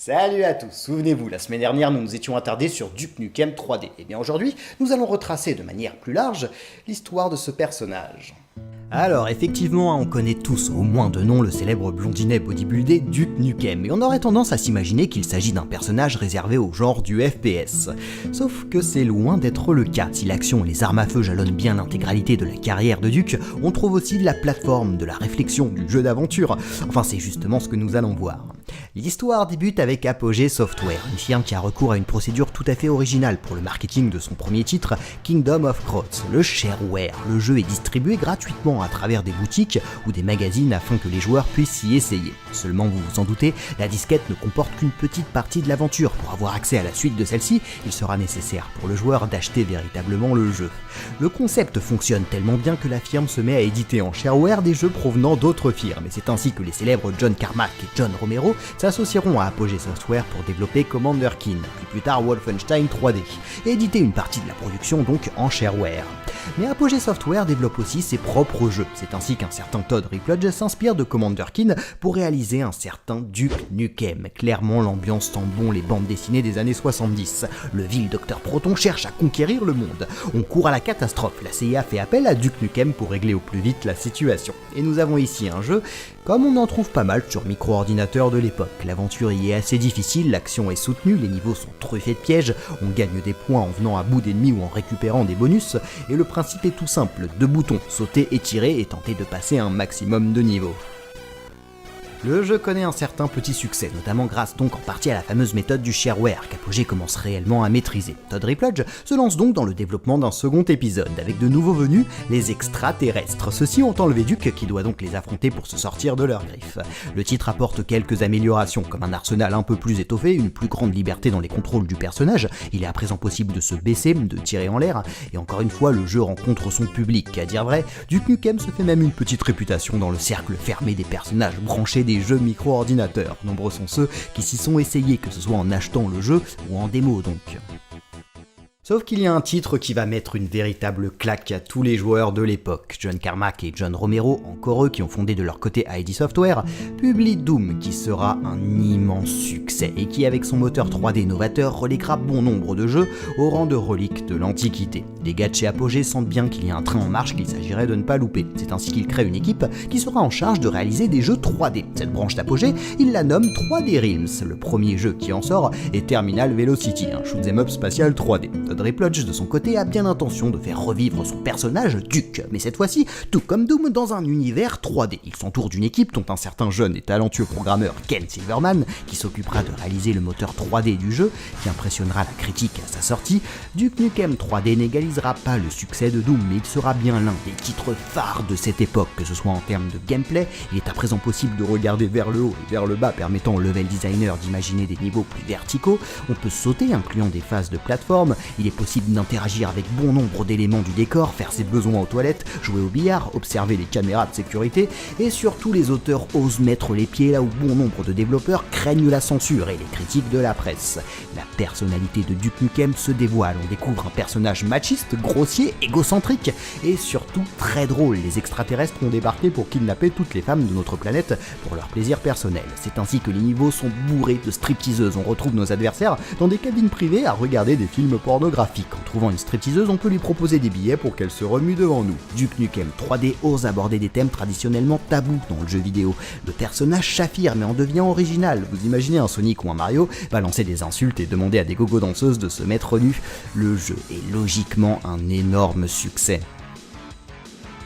Salut à tous, souvenez-vous, la semaine dernière nous nous étions attardés sur Duke Nukem 3D. Et bien aujourd'hui, nous allons retracer de manière plus large l'histoire de ce personnage. Alors effectivement, on connaît tous au moins de nom le célèbre blondinet bodybuildé Duke Nukem, et on aurait tendance à s'imaginer qu'il s'agit d'un personnage réservé au genre du FPS. Sauf que c'est loin d'être le cas. Si l'action et les armes à feu jalonnent bien l'intégralité de la carrière de Duke, on trouve aussi de la plateforme, de la réflexion, du jeu d'aventure. Enfin, c'est justement ce que nous allons voir. L'histoire débute avec Apogee Software, une firme qui a recours à une procédure tout à fait originale pour le marketing de son premier titre, Kingdom of Croats, le shareware. Le jeu est distribué gratuitement à travers des boutiques ou des magazines afin que les joueurs puissent s'y essayer. Seulement, vous vous en doutez, la disquette ne comporte qu'une petite partie de l'aventure. Pour avoir accès à la suite de celle-ci, il sera nécessaire pour le joueur d'acheter véritablement le jeu. Le concept fonctionne tellement bien que la firme se met à éditer en shareware des jeux provenant d'autres firmes, et c'est ainsi que les célèbres John Carmack et John Romero s'associeront à Apogee Software pour développer Commander Keen, puis plus tard Wolfenstein 3D, et éditer une partie de la production donc en shareware. Mais Apogee Software développe aussi ses propres jeux, c'est ainsi qu'un certain Todd Rippludge s'inspire de Commander Keen pour réaliser un certain Duke Nukem. Clairement, l'ambiance sent bon les bandes dessinées des années 70. Le vil Dr Proton cherche à conquérir le monde. On court à la catastrophe, la CIA fait appel à Duke Nukem pour régler au plus vite la situation. Et nous avons ici un jeu comme on en trouve pas mal sur micro-ordinateur de l'époque. L'aventure y est assez difficile, l'action est soutenue, les niveaux sont truffés de pièges, on gagne des points en venant à bout d'ennemis ou en récupérant des bonus, et le principe est tout simple, 2 boutons, sauter et tirer et tenter de passer un maximum de niveaux. Le jeu connaît un certain petit succès, notamment grâce donc en partie à la fameuse méthode du shareware qu'Apogee commence réellement à maîtriser. Todd Rippludge se lance donc dans le développement d'un second épisode, avec de nouveaux venus, les extraterrestres. Ceux-ci ont enlevé Duke, qui doit donc les affronter pour se sortir de leurs griffes. Le titre apporte quelques améliorations, comme un arsenal un peu plus étoffé, une plus grande liberté dans les contrôles du personnage, il est à présent possible de se baisser, de tirer en l'air, et encore une fois, le jeu rencontre son public. À dire vrai, Duke Nukem se fait même une petite réputation dans le cercle fermé des personnages branchés des jeux micro-ordinateurs. Nombreux sont ceux qui s'y sont essayés, que ce soit en achetant le jeu ou en démo donc. Sauf qu'il y a un titre qui va mettre une véritable claque à tous les joueurs de l'époque. John Carmack et John Romero, encore eux qui ont fondé de leur côté ID Software, publient Doom qui sera un immense succès et qui avec son moteur 3D novateur reléguera bon nombre de jeux au rang de reliques de l'Antiquité. Les gars de chez Apogee sentent bien qu'il y a un train en marche qu'il s'agirait de ne pas louper. C'est ainsi qu'ils créent une équipe qui sera en charge de réaliser des jeux 3D. Cette branche d'Apogee, ils la nomment 3D Realms. Le premier jeu qui en sort est Terminal Velocity, un shoot'em up spatial 3D. Todd Rippludge de son côté a bien l'intention de faire revivre son personnage Duke, mais cette fois-ci, tout comme Doom, dans un univers 3D. Il s'entoure d'une équipe dont un certain jeune et talentueux programmeur Ken Silverman, qui s'occupera de réaliser le moteur 3D du jeu, qui impressionnera la critique à sa sortie. Duke Nukem 3D n'égalisera pas le succès de Doom, mais il sera bien l'un des titres phares de cette époque, que ce soit en termes de gameplay, il est à présent possible de regarder vers le haut et vers le bas, permettant au level designer d'imaginer des niveaux plus verticaux, on peut sauter, incluant des phases de plateforme, il est possible d'interagir avec bon nombre d'éléments du décor, faire ses besoins aux toilettes, jouer au billard, observer les caméras de sécurité, et surtout les auteurs osent mettre les pieds là où bon nombre de développeurs craignent la censure et les critiques de la presse. La personnalité de Duke Nukem se dévoile, on découvre un personnage machiste, grossier, égocentrique, et surtout très drôle. Les extraterrestres ont débarqué pour kidnapper toutes les femmes de notre planète pour leur plaisir personnel. C'est ainsi que les niveaux sont bourrés de stripteaseuses, on retrouve nos adversaires dans des cabines privées à regarder des films pornographiques. En trouvant une stripteaseuse, on peut lui proposer des billets pour qu'elle se remue devant nous. Duke Nukem 3D ose aborder des thèmes traditionnellement tabous dans le jeu vidéo. Le personnage s'affirme et en devient original. Vous imaginez un Sonic ou un Mario balancer des insultes et demander à des gogo danseuses de se mettre nus. Le jeu est logiquement un énorme succès.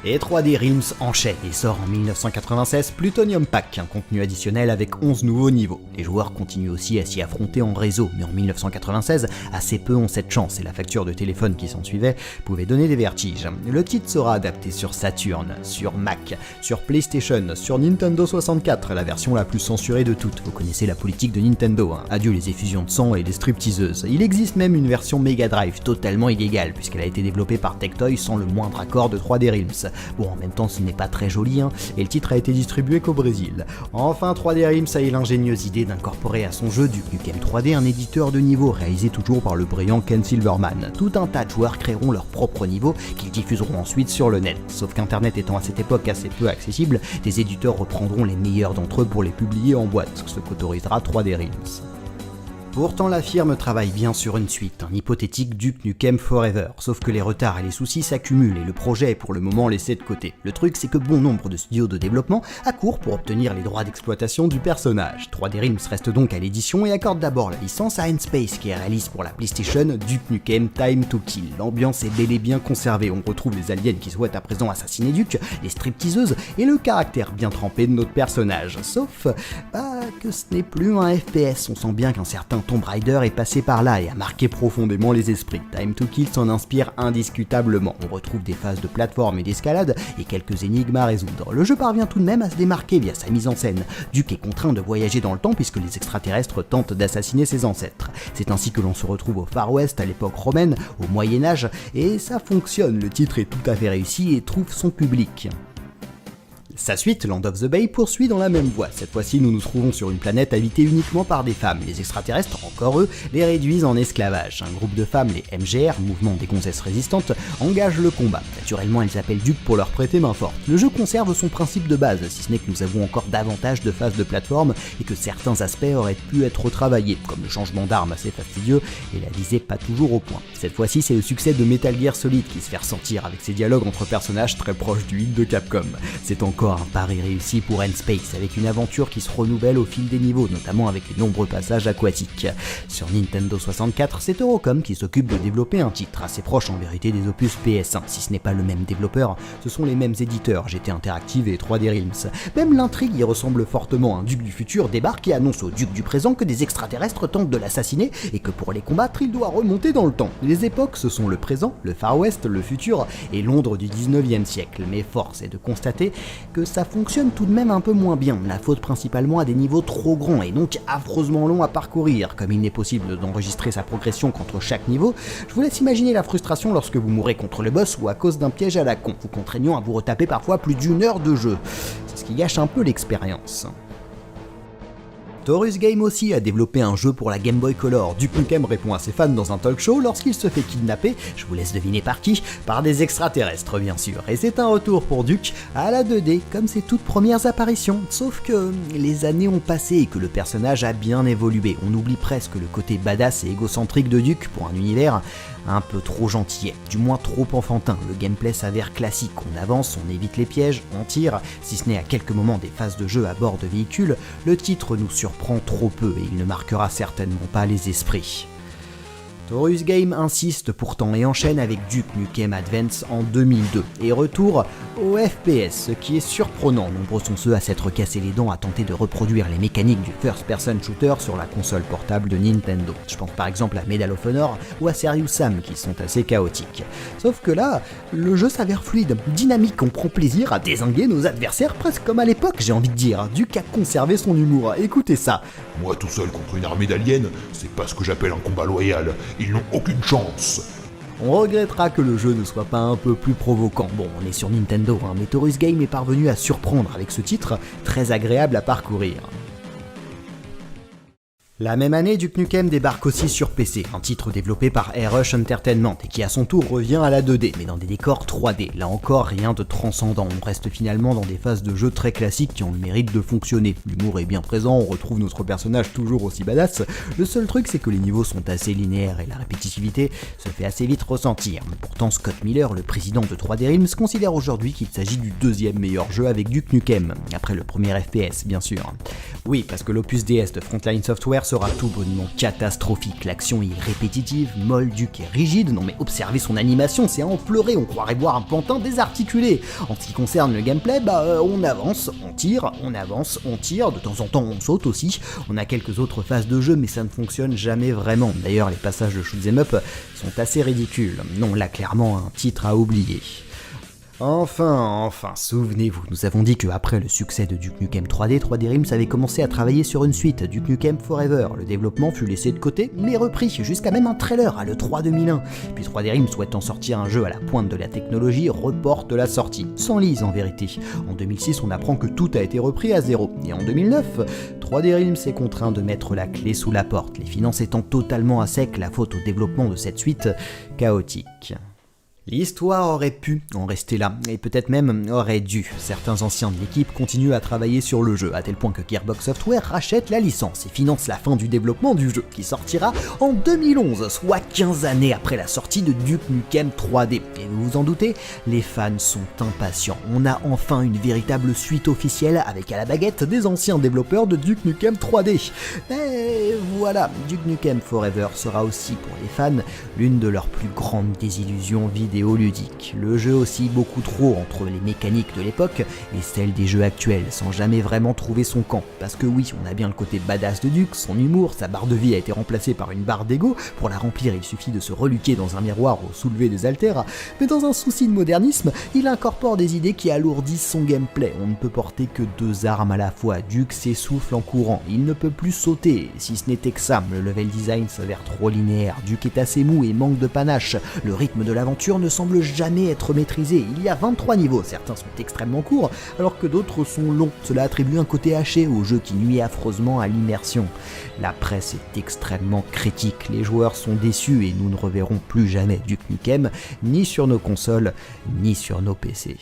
Et 3D Realms enchaîne et sort en 1996 Plutonium Pack, un contenu additionnel avec 11 nouveaux niveaux. Les joueurs continuent aussi à s'y affronter en réseau, mais en 1996, assez peu ont cette chance et la facture de téléphone qui s'ensuivait pouvait donner des vertiges. Le titre sera adapté sur Saturn, sur Mac, sur PlayStation, sur Nintendo 64, la version la plus censurée de toutes. Vous connaissez la politique de Nintendo, hein. Adieu les effusions de sang et les stripteaseuses. Il existe même une version Mega Drive totalement illégale, puisqu'elle a été développée par Tectoy sans le moindre accord de 3D Realms. Bon, en même temps, ce n'est pas très joli, hein, et le titre a été distribué qu'au Brésil. Enfin, 3D Realms a eu l'ingénieuse idée d'incorporer à son jeu Duke Nukem 3D un éditeur de niveau réalisé toujours par le brillant Ken Silverman. Tout un tas de joueurs créeront leur propre niveau qu'ils diffuseront ensuite sur le net. Sauf qu'internet étant à cette époque assez peu accessible, des éditeurs reprendront les meilleurs d'entre eux pour les publier en boîte, ce qu'autorisera 3D Realms. Pourtant la firme travaille bien sur une suite, un hypothétique Duke Nukem Forever, sauf que les retards et les soucis s'accumulent et le projet est pour le moment laissé de côté. Le truc c'est que bon nombre de studios de développement accourent pour obtenir les droits d'exploitation du personnage. 3D Realms reste donc à l'édition et accorde d'abord la licence à N-Space qui réalise pour la PlayStation Duke Nukem Time to Kill. L'ambiance est bel et bien conservée, on retrouve les aliens qui souhaitent à présent assassiner Duke, les stripteaseuses et le caractère bien trempé de notre personnage. Sauf que ce n'est plus un FPS, on sent bien qu'un certain Tomb Raider est passé par là et a marqué profondément les esprits. Time to Kill s'en inspire indiscutablement. On retrouve des phases de plateforme et d'escalade et quelques énigmes à résoudre. Le jeu parvient tout de même à se démarquer via sa mise en scène. Duke est contraint de voyager dans le temps puisque les extraterrestres tentent d'assassiner ses ancêtres. C'est ainsi que l'on se retrouve au Far West, à l'époque romaine, au Moyen-Âge, et ça fonctionne. Le titre est tout à fait réussi et trouve son public. Sa suite, Land of the Bay, poursuit dans la même voie. Cette fois-ci, nous nous trouvons sur une planète habitée uniquement par des femmes. Les extraterrestres, encore eux, les réduisent en esclavage. Un groupe de femmes, les MGR, Mouvement des Gonzesses Résistantes, engagent le combat. Naturellement, elles appellent Duke pour leur prêter main forte. Le jeu conserve son principe de base, si ce n'est que nous avons encore davantage de phases de plateforme et que certains aspects auraient pu être retravaillés, comme le changement d'arme assez fastidieux et la visée pas toujours au point. Cette fois-ci, c'est le succès de Metal Gear Solid qui se fait ressentir avec ses dialogues entre personnages très proches du hit de Capcom. C'est encore un pari réussi pour N-Space, avec une aventure qui se renouvelle au fil des niveaux, notamment avec les nombreux passages aquatiques. Sur Nintendo 64, c'est Eurocom qui s'occupe de développer un titre assez proche en vérité des opus PS1. Si ce n'est pas le même développeur, ce sont les mêmes éditeurs, GT Interactive et 3D Realms. Même l'intrigue y ressemble fortement. Un duc du futur débarque et annonce au duc du présent que des extraterrestres tentent de l'assassiner et que pour les combattre, il doit remonter dans le temps. Les époques, ce sont le présent, le Far West, le futur et Londres du 19e siècle. Mais force est de constater que ça fonctionne tout de même un peu moins bien, la faute principalement à des niveaux trop grands et donc affreusement longs à parcourir. Comme il n'est possible d'enregistrer sa progression qu'entre chaque niveau, je vous laisse imaginer la frustration lorsque vous mourrez contre le boss ou à cause d'un piège à la con, vous contraignant à vous retaper parfois plus d'une heure de jeu. C'est ce qui gâche un peu l'expérience. Taurus Game aussi a développé un jeu pour la Game Boy Color. Duke Nukem répond à ses fans dans un talk show lorsqu'il se fait kidnapper, je vous laisse deviner par qui, par des extraterrestres bien sûr. Et c'est un retour pour Duke à la 2D, comme ses toutes premières apparitions. Sauf que les années ont passé et que le personnage a bien évolué. On oublie presque le côté badass et égocentrique de Duke pour un univers un peu trop gentillet, du moins trop enfantin. Le gameplay s'avère classique, on avance, on évite les pièges, on tire, si ce n'est à quelques moments des phases de jeu à bord de véhicules, le titre nous surprend trop peu et il ne marquera certainement pas les esprits. Taurus Game insiste pourtant et enchaîne avec Duke Nukem Advance en 2002 et retour au FPS, ce qui est surprenant. Nombreux sont ceux à s'être cassés les dents à tenter de reproduire les mécaniques du first-person shooter sur la console portable de Nintendo. Je pense par exemple à Medal of Honor ou à Serious Sam qui sont assez chaotiques. Sauf que là, le jeu s'avère fluide, dynamique, on prend plaisir à dézinguer nos adversaires presque comme à l'époque, j'ai envie de dire. Duke a conservé son humour, écoutez ça. Moi tout seul contre une armée d'aliens, c'est pas ce que j'appelle un combat loyal. Ils n'ont aucune chance. On regrettera que le jeu ne soit pas un peu plus provoquant. Bon, on est sur Nintendo, mais Taurus Game est parvenu à surprendre avec ce titre, très agréable à parcourir. La même année, Duke Nukem débarque aussi sur PC, un titre développé par Airrush Entertainment et qui à son tour revient à la 2D, mais dans des décors 3D. Là encore, rien de transcendant, on reste finalement dans des phases de jeu très classiques qui ont le mérite de fonctionner. L'humour est bien présent, on retrouve notre personnage toujours aussi badass. Le seul truc, c'est que les niveaux sont assez linéaires et la répétitivité se fait assez vite ressentir. Mais pourtant, Scott Miller, le président de 3D Realms, considère aujourd'hui qu'il s'agit du deuxième meilleur jeu avec Duke Nukem, après le premier FPS bien sûr. Oui, parce que l'opus DS de Frontline Software sera tout bonnement catastrophique. L'action est répétitive, molle, Duke est rigide, non mais observez son animation, c'est à en pleurer, on croirait voir un pantin désarticulé. En ce qui concerne le gameplay, on avance, on tire, on avance, on tire, de temps en temps on saute aussi, on a quelques autres phases de jeu mais ça ne fonctionne jamais vraiment. D'ailleurs les passages de shoot'em up sont assez ridicules. Non, là clairement un titre à oublier. Enfin, souvenez-vous, nous avons dit qu'après le succès de Duke Nukem 3D, 3D Realms avait commencé à travailler sur une suite, Duke Nukem Forever. Le développement fut laissé de côté, mais repris, jusqu'à même un trailer à l'E3 2001. Puis 3D Realms, souhaitant sortir un jeu à la pointe de la technologie, reporte la sortie. Sans lise en vérité. En 2006, on apprend que tout a été repris à zéro. Et en 2009, 3D Realms est contraint de mettre la clé sous la porte, les finances étant totalement à sec, la faute au développement de cette suite chaotique. L'histoire aurait pu en rester là, et peut-être même aurait dû. Certains anciens de l'équipe continuent à travailler sur le jeu, à tel point que Gearbox Software rachète la licence et finance la fin du développement du jeu, qui sortira en 2011, soit 15 années après la sortie de Duke Nukem 3D. Et vous vous en doutez, les fans sont impatients. On a enfin une véritable suite officielle avec à la baguette des anciens développeurs de Duke Nukem 3D. Et voilà, Duke Nukem Forever sera aussi pour les fans l'une de leurs plus grandes désillusions vidéoludique. Le jeu oscille beaucoup trop entre les mécaniques de l'époque et celles des jeux actuels, sans jamais vraiment trouver son camp. Parce que oui, on a bien le côté badass de Duke, son humour, sa barre de vie a été remplacée par une barre d'ego. Pour la remplir, il suffit de se reluquer dans un miroir au soulever des haltères. Mais dans un souci de modernisme, il incorpore des idées qui alourdissent son gameplay. On ne peut porter que 2 armes à la fois. Duke s'essouffle en courant, il ne peut plus sauter. Si ce n'était que ça, le level design s'avère trop linéaire. Duke est assez mou et manque de panache. Le rythme de l'aventure ne semble jamais être maîtrisé. Il y a 23 niveaux, certains sont extrêmement courts, alors que d'autres sont longs. Cela attribue un côté haché au jeu qui nuit affreusement à l'immersion. La presse est extrêmement critique, les joueurs sont déçus et nous ne reverrons plus jamais Duke Nukem, ni sur nos consoles, ni sur nos PC.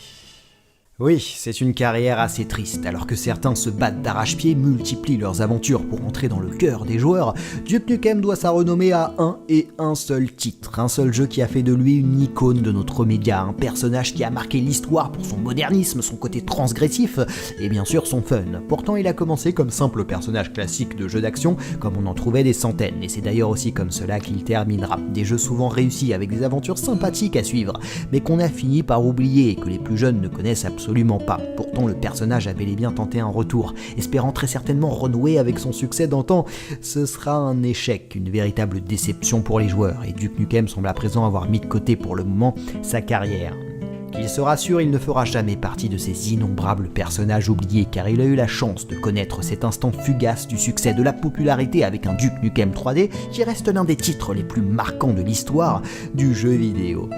Oui, c'est une carrière assez triste, alors que certains se battent d'arrache-pied, multiplient leurs aventures pour entrer dans le cœur des joueurs. Duke Nukem doit sa renommée à un seul titre, un seul jeu qui a fait de lui une icône de notre média, un personnage qui a marqué l'histoire pour son modernisme, son côté transgressif et bien sûr son fun. Pourtant il a commencé comme simple personnage classique de jeu d'action, comme on en trouvait des centaines, et c'est d'ailleurs aussi comme cela qu'il terminera. Des jeux souvent réussis avec des aventures sympathiques à suivre, mais qu'on a fini par oublier et que les plus jeunes ne connaissent absolument pas. Pourtant, le personnage a bel et bien tenté un retour, espérant très certainement renouer avec son succès d'antan. Ce sera un échec, une véritable déception pour les joueurs, et Duke Nukem semble à présent avoir mis de côté pour le moment sa carrière. Qu'il se rassure, il ne fera jamais partie de ces innombrables personnages oubliés, car il a eu la chance de connaître cet instant fugace du succès, de la popularité avec un Duke Nukem 3D qui reste l'un des titres les plus marquants de l'histoire du jeu vidéo.